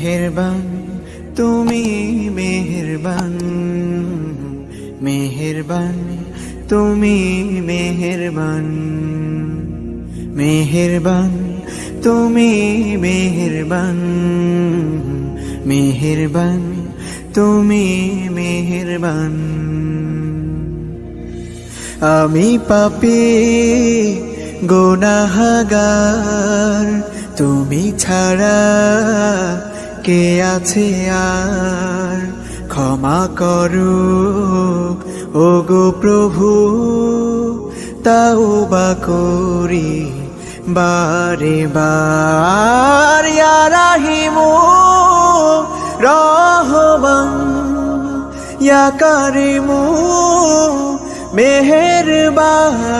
মেহেরবান তুমি মেহেরবান, মেহেরবান তুমি মেহেরবান, মেহেরবান তুমি মেহেরবান, মেহেরবান তুমি মেহেরবান। আমি পাপী গুনাহগার, তুমি ছাড়া কে আছে আর? ক্ষমা করো ওগো প্রভু, তাওবা করি বারে বার। ইয়া রাহিমু রহমান, ইয়া কারিমু মেহেরবান।